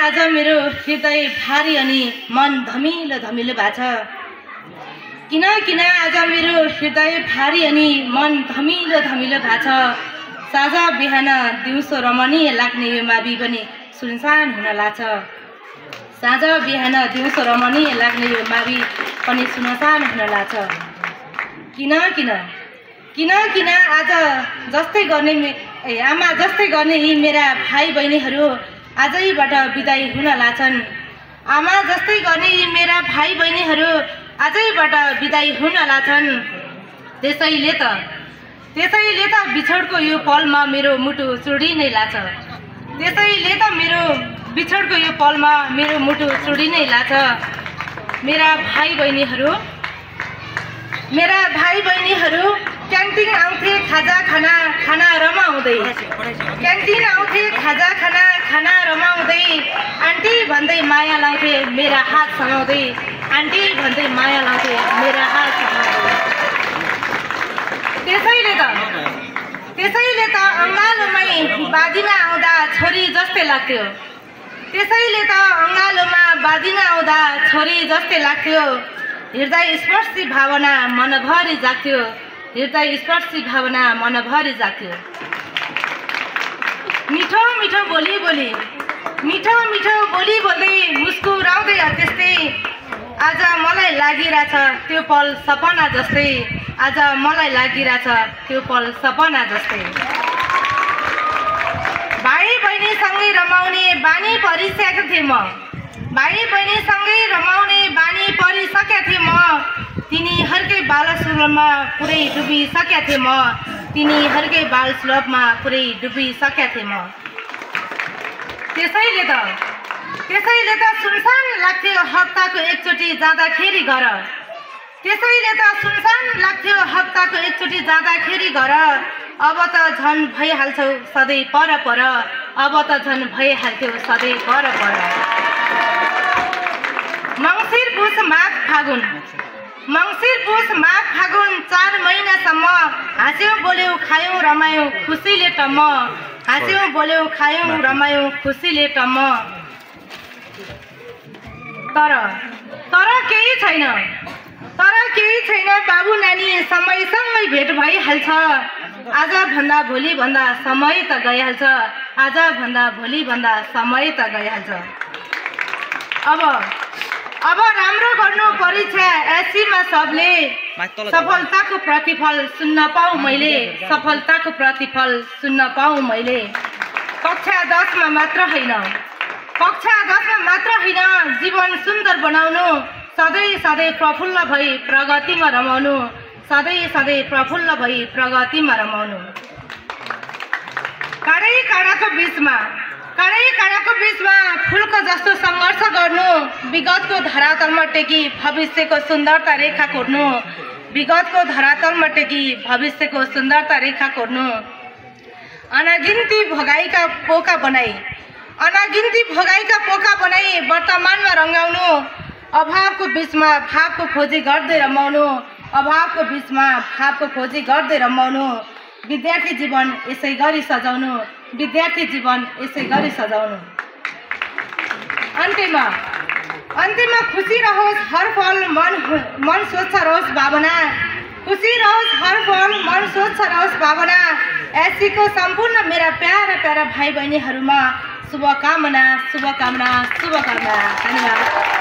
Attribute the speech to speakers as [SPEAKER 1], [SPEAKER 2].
[SPEAKER 1] आज मेरो हृदय भारी अनि मन धमिलो धमिलो भएको छ। किन किन आज मेरो हृदय भारी अनि मन धमिलो धमिलो भएको छ। साँझ बिहान दिउँसो रमणीय लाग्ने यो मावि पनि सुनसान हुन लाग्छ। साँझ बिहान दिउँसो रमणीय लाग्ने यो मावि पनि सुनसान हुन लाग्छ। किन किन किन किन आज जस्तै गर्ने आमा जस्तै गर्ने यी मेरा भाइ बहिनीहरू आजैबाट बिदाई हुन लाग्छन्। आमा जस्तै गर्ने यी मेरा भाइ बहिनीहरू आजैबाट बिदाई हुन लाग्छन्। त्यसैले त बिछोडको यो पलमा मेरो मुटु चुडिनै लाग्छ। त्यसैले त मेरो बिछोडको यो पलमा मेरो मुटु चुडिनै लाग्छ। मेरा भाइ बहिनीहरू क्यान्टिन आउँथे खाजा खाना रमाउँदै। क्यान्टिन आउँथे खाजा खाना रमाउँदै। आन्टी भन्दै माया लाउँथे मेरा हात समाउँदै। आन्टी भन्दै माया लाउँथे मेरा हात समाउँदै। त्यसैले त अङ्गालोमै बाँधिन आउँदा छोरी जस्तै लाग्थ्यो। त्यसैले त अङ्गालोमा बाँधिन आउँदा छोरी जस्तै लाग्थ्यो। हृदय स्पर्शी भावना मनभरि जाग्थ्यो। हृदय स्पर्शी भावना मनभरि जाग्थ्यो। मिठो मिठो बोली बोल्दै मुस्कुराउँदै त्यस्तै आज मलाई लागिरहेछ त्यो पल सपना जस्तै। आज मलाई लागिरहेछ त्यो पल सपना जस्तै। भाइ बहिनीसँगै रमाउने बानी परिसकेको थिएँ म। भाइ बहिनीसँगै रमाउने बानी परिसकेको थिएँ म। तिनीहरूकै बालसुलभमा पुरै डुबिसकेको थिएँ म। तिनीहरूकै बालसुलभमा पुरै डुबिसकेको थिएँ म। त्यसैले त सुनसान लाग्थ्यो हप्ताको एकचोटि जाँदाखेरि घर। त्यसैले त सुनसान लाग्थ्यो हप्ताको एकचोटि जाँदाखेरि घर। अब त झन् भइहाल्छौ सधैँ पर। अब त झन् भइहाल्थ्यो सधैँ पर। मङ्सिर पुस माघ फागुन 4 महिनासम्म हाँस्यौँ बोल्यौँ खायौँ रमायौँ खुसीले टम्म। हाँस्यौँ बोल्यौँ खायौँ रमायौँ खुसीले टम्म। तर केही छैन बाबु नानी समयसँगै भेट भइहाल्छ। आज भन्दा भोलि भन्दा समय त गइहाल्छ। आज भन्दा भोलि भन्दा समय त गइहाल्छ। अब राम्रो गर्नु परीक्षा एसीमा सबले। सफलताको प्रतिफल सुन्न पाऊँ मैले। सफलताको प्रतिफल सुन्न पाऊँ मैले। कक्षा 10मा मात्र होइन जीवन सुन्दर बनाउनु। सधैँ प्रफुल्ल भई प्रगतिमा रमाउनु। सधैँ प्रफुल्ल भई प्रगतिमा रमाउनु। काँडैकाँडाको बिचमा फुलको जस्तो सङ्घर्ष गर्नु। विगतको धरातलमा टेकी भविष्यको सुन्दरता रेखा कोर्नु। विगतको धरातलमा टेकी भविष्यको सुन्दरता रेखा कोर्नु। अनगिन्ती भोगाइका पोका बनाई वर्तमानमा रङ्गाउनु। अभावको बिचमा भावको खोजी गर्दै रमाउनु। अभावको बिचमा भावको खोजी गर्दै रमाउनु। विद्यार्थी जीवन यसै गरी सजाउनु। विद्यार्थी जीवन यसै गरी सजाउनु। अन्त्यमा खुसी रहोस् हर पल मन स्वच्छ रहोस् भावना। खुसी रहोस् हर पल मन स्वच्छ रहोस् भावना। एसीको सम्पूर्ण मेरा प्यारा भाइ बहिनीहरूमा शुभकामना। धन्यवाद।